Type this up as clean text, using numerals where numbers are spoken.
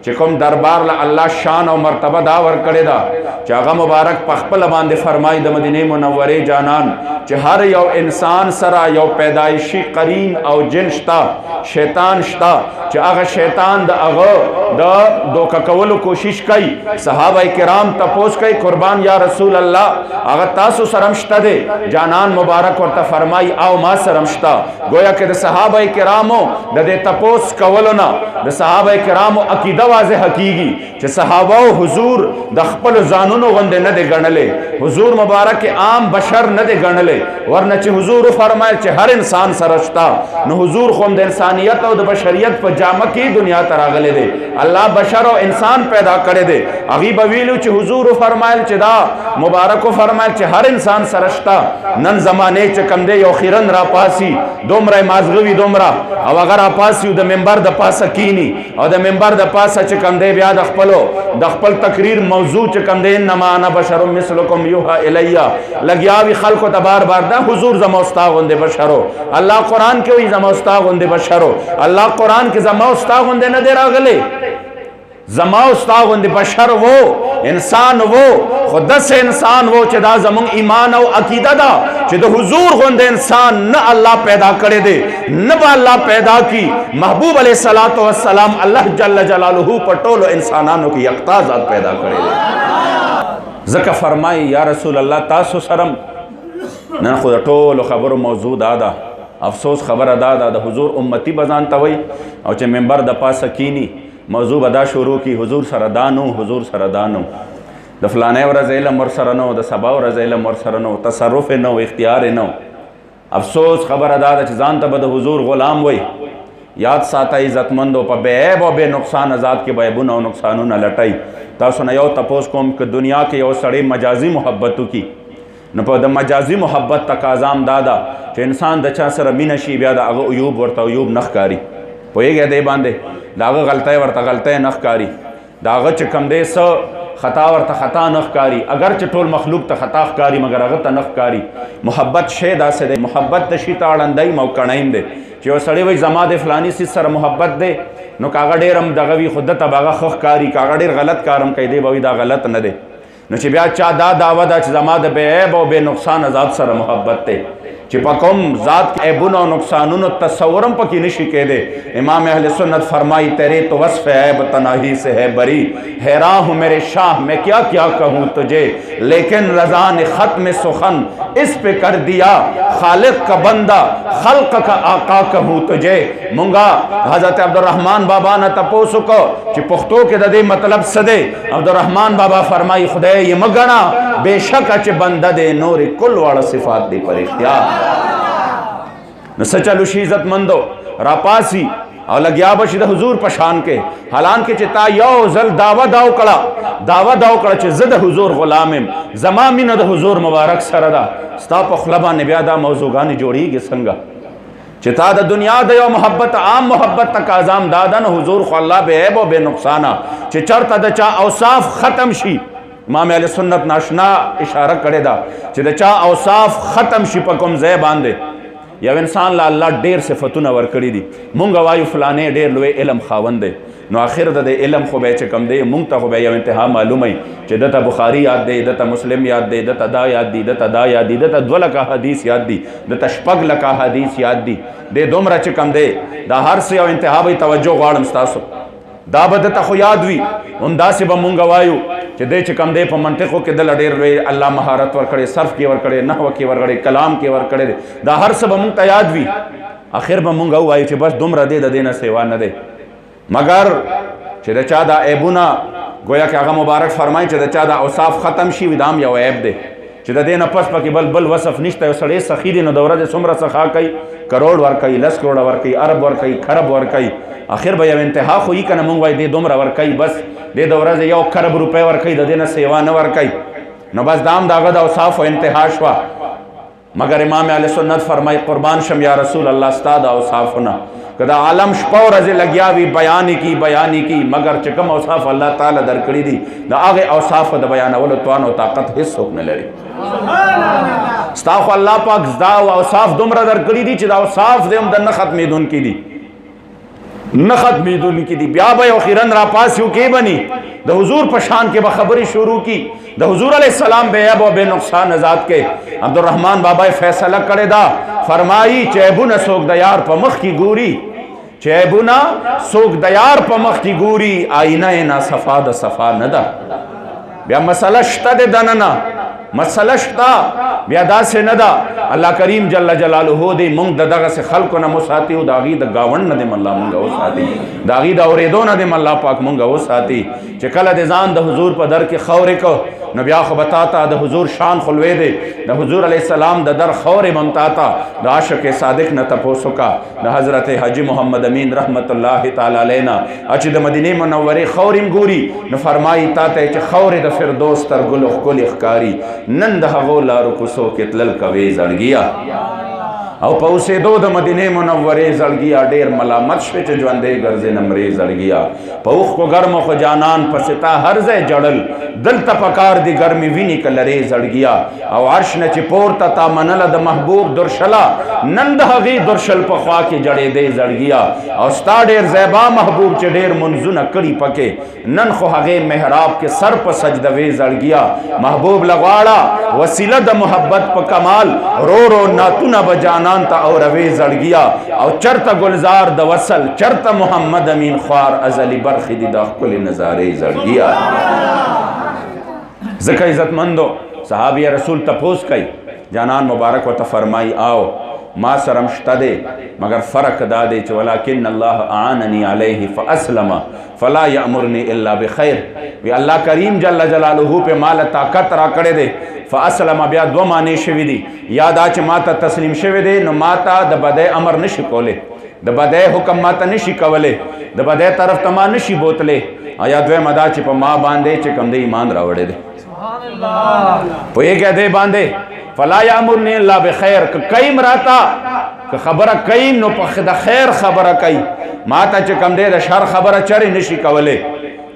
چې کوم دربار له الله شان او مرتبه دا ورکړې ده چې هغه مبارک په خپله باندې فرمایي د مدینې منورې جانان چې هر یو انسان سره یو پیدایشي قرین او جن شته، شیطان شته، چې هغه شیطان د هغه د دوکه کولو کوشش کوي. صحابه کرام تپوس کوي قربان یا رسول الله هغه تاسو سره هم شته دی؟ جانان مبارک ورته فرمایي او ما سره هم شته. گویا که د صحابه کرامو د دې تپوس کولو نه د صحابه کرامو عقیده واضح کیږي چې صحابه او حضور د خپل ځانونو غوندې نه دی ګڼلې، حضور مبارک عام بشر نه دی ګڼلې، ورنه چې حضور فرمایل چې هر انسان سره شته، نو حضور خو د انسانیت او د بشریت په جامه کې دنیا ته راغلی دی. الله بشر او انسان پیدا کړی دی. هغې به ویلو چې حضور فرمایل چې دا مبارک فرمایل چې هر انسان سره شته. نن زمانې چې کوم دی یو خیرن راپاسي دومره مازغه وي دومره او هغه راپاسي او د منبر د پاسه کینی او د منبر د پاسه چې کوم دی بیا د خپل تقریر موضوع چې کوم دی انما انا بشر مثلکم یوحى الی لګیا وي خلکو ته بار بار دا حضور زما او ستا غوندې بشرو. الله قرآن کې وایي زما او ستا غوندې بشرو. الله قرآن کې زما او ستا غوندې نه دی راغلی، زما او ستا غوندې بشر وو، انسان وو، خو داسې انسان وو چې دا زمونږ ایمان او عقیده ده چې د حضور غوندې انسان نه الله پیدا کړی دی نه به الله پیدا کی. محبوب علیه الصلاۃ والسلام الله جل جلاله په ټولو انسانانو کې یکتا ذات پیدا کړی دی. ځکه فرمایي یا رسول الله تاسو سره نن خو د ټولو خبرو موضوع دا ده، افسوس خبره دا ده د حضور امتی به ځان ته وایي او چې منبر د پاسه کینی موضوع به دا شروع کی حضور سره دانو، حضور سره دانو، د فلانه ورځ علم ورسره نو، د سبا ورځ علم ورسره نو، تصرف نو، اختیار نو. افسوس خبره دا ده چې ځان ته به د حضور غلام وایي. یاد ساته عزتمندو په بې عیب او بې نقصان ذات کې به عیبونه او نقصانونه لټئ. تاسو نه یو تپوس کوم که دنیا کې یو سړی مجازي محبت وکړي نو په د مجازي محبت تقاضام دا ده چې انسان د چا سره مینه شي بیا د هغه عیوب ورته عیوب نه ښکاري. پوهېږئ دی باندې د هغه غلطۍ ورته غلطۍ نه ښکاري، د هغه چې کوم دی څه خطا ورته خطا نه ښکاري. اگر چې ټول مخلوق ته خطا ښکاري مګر هغه ته نه ښکاري. محبت شی داسې دی، محبت د شي ته اړندی او کڼیم دی چې یو سړی وایي زما د فلاني سیز سره محبت دی نو که هغه ډېر هم دغه وي خو ده ته به هغه ښه ښکاري، که هغه ډېر غلط کار هم کوي دی به وایي دا غلط نه دی. نو چې بیا چا دا دعوه ده چې زما د بې عیب او بې نقصان ذات سره محبت دی چې په کوم ذات کے عیبونو و نقصانونو تصورم پکی نشی کے دے. امام اہل سنت فرمائی تیرے تو وصف عیب تناہی سے ہے بری، حیران ہوں میرے شاہ میں کیا کیا کہوں تجھے، لیکن رضا نے ختم سخن اس پہ کر دیا، خالق کا بندہ خلق کا آقا کہوں تجھے. منگا حضرت عبدالرحمن بابا نہ تپوسو کو چی پختو کے دے مطلب صدے. عبدالرحمن بابا فرمائی خدے یہ مگنا بے شک اچ بندہ دے نور کل والا صفات دی پر اختیار. نو سچلو شی عزت مندو راپاسی او لگیا بشی دا حضور پشان کے حالان کے چتا یو زل دعوی داو کڑا چی زد حضور غلامم زمامین دا حضور مبارک سردا ستا پا خلبا نبیا دا موضوعانی جوڑی گی سنگا چتا دا دنیا دا یو محبت عام محبت تک آزام دادن حضور خو اللہ بے عیب و بے نقصانا چی چرتا دا چا اوصاف ختم شی. امام اہل سنت ناشنا اشارہ کرے دا چی دا چا اوصاف ختم شی پا کم زی باندے. یو انسان لا اللہ ډیر صفتونه ورکړي دي. مونږ وایو فلانه ډیر لوی علم خاوند دی، نو آخر د علم خو به چې کم دی مونږ ته خو به یو انتها معلومه چې دته بخاری یاد دی، دته مسلم یاد دی، دته دا یاد دی، دته دا یاد دی، دته 2 لکه حدیث یاد دی، دته 6 لکه حدیث یاد دی. د دومره چې کم دی دا هر څه یو انتها به توجه غواړم ستاسو دا به دته خو یاد وي. همداسې به مونږ وایو چې دی چې کم دی په منطقو کې دله ډېر لوی الله مهارت ورکړی، صرف کې ورکړی، نحو کې ورکړی، کلام کې ورکړی دی، دا هر څه به مونږ ته یاد وي. آخر به مونږ ووایو چې بس دومره دی د دې نه سیوا نه دی. مګر چې د چا دا عیبونه گویا که هغه مبارک فرمایي چې د چا دا اوصاف ختم شي وي دا هم یو عیب دی چې د دې نه پس پکې بل وصف نشته. یو سړی سخي دی نو د ورځې څومره سخا کوي، کروڑ ورکوي، 10 کروڑه ورکوي، ارب ورکوي، خرب ورکوي. آخر به یو انتها خو یې که نه مونږ وایي دی دومره ورکوي بس دی د ورځې 1 خرب روپۍ ورکوي د دې نه سیوا نه ورکوي. نو بس دا هم د هغه د اوصافو انتها شوه. مگر امام اهل سنت فرمای قربان شم یا رسول الله ستا د اوصافونه که دا عالم شپه ورځې لګیا وي بیانې کی مگر چې کوم اوصاف الله تعالی درکړي دي د هغې اوصافو د بیانولو توان او طاقت هېڅ څوک نه لري. ستا خو الله پاک دا اوصاف دومره درکړي دي چې دا اوصاف دې هم د نه ختمېدونکي دي. نه ختمیدونکي دي. بیا به یو خیرن را پاسیو کې بني د حضور په شان کې به خبرې شروع کی. د حضور علیہ السلام بے عیب و بے نقصان ذات کې عبدالرحمن بابا فیصلہ کړی دا، فرمائی چیبونه څوک د یار په مخ کې ګوري، چیبونه څوک د یار په مخ کې ګوري، آینه نا صفا د صفا نه ده. بیا مسله شته د دننه، مسله شته بیا داسې نه ده. الله کریم جل جلاله دې مونږ د دغه سه خلکو نه مساتی او داغي د گاوند نه دې الله مونږ وساتي، داغي د اورېدو نه دې الله پاک مونږ وساتي. چې کله د ځان د حضور په در کې خورې کو نو بیا خو بتا تا د حضور شان خلوې دی، د حضور علیہ السلام د در خورې بمتا تا د عاشق صادق نه تپوسو کا د حضرت حاجی محمد امین رحمت الله تعالی علینا اچ د مدینه منوره خوریم ګوري نو فرمایي تا ته چې خورې د فردوس تر ګل خل اخکاری نن د هغو لارو کوڅو کې تلل کوي زړګیا او په اوسېدو د مدینه منورې زړګیا ډېر ملامت شوې چې ژوندې ګرځې نمرې زړګیا په اوښ کو ګرمو خو جانان پسې تا هر ځای جړل دلته پکار دی ګرمې وینې که لرې زړګیا او عرش نه چې پورته تا منله د محبوب درشله نن د هغې درشل په خوا کې جړېدې زړګیا او ستا ډېر زیبا محبوب چې ډېر منځونه کړي پکې نن خو هغې محراب کې سر په سجدوې زړګیا محبوب لغواړه وسیله د محبت په کمال رو رو ناتونه به جانان تا او روی زړګیا او چرته گلزار د وصل چرته محمد امین خوار ازلی برخی دی دا کل نظاره زړګیا ذکر عزتمندو صحابی رسول تپوس کئی جانان مبارک و تفرمائی آو ما سرم شتدے مگر فرق دادے چھ ولیکن اللہ اعاننی علیہ فاسلم فلا یأمرنی الا بخیر وی اللہ کریم جل جلالہو پہ مال طاقت را کڑے دے فاسلم بیا دو معنی شوی دی یاد آچ ماتا تسلیم شوی دی نو ماتا د بدے امر نشی کولے د بدے حکم ماتا نشی کولے د بدے طرف تما نشی بوتلے آیا دوے مدا چی پا ما باندے چی کم دے ایمان راوڑے دے پو یہ کہتے باندے فلا یامرنی اللہ بخیر کہ کئیم راتا کہ خبرہ کئیم نو پا خیر خبرہ کئی ماتا چی کم دے دا شر خبرہ چری نشی کولے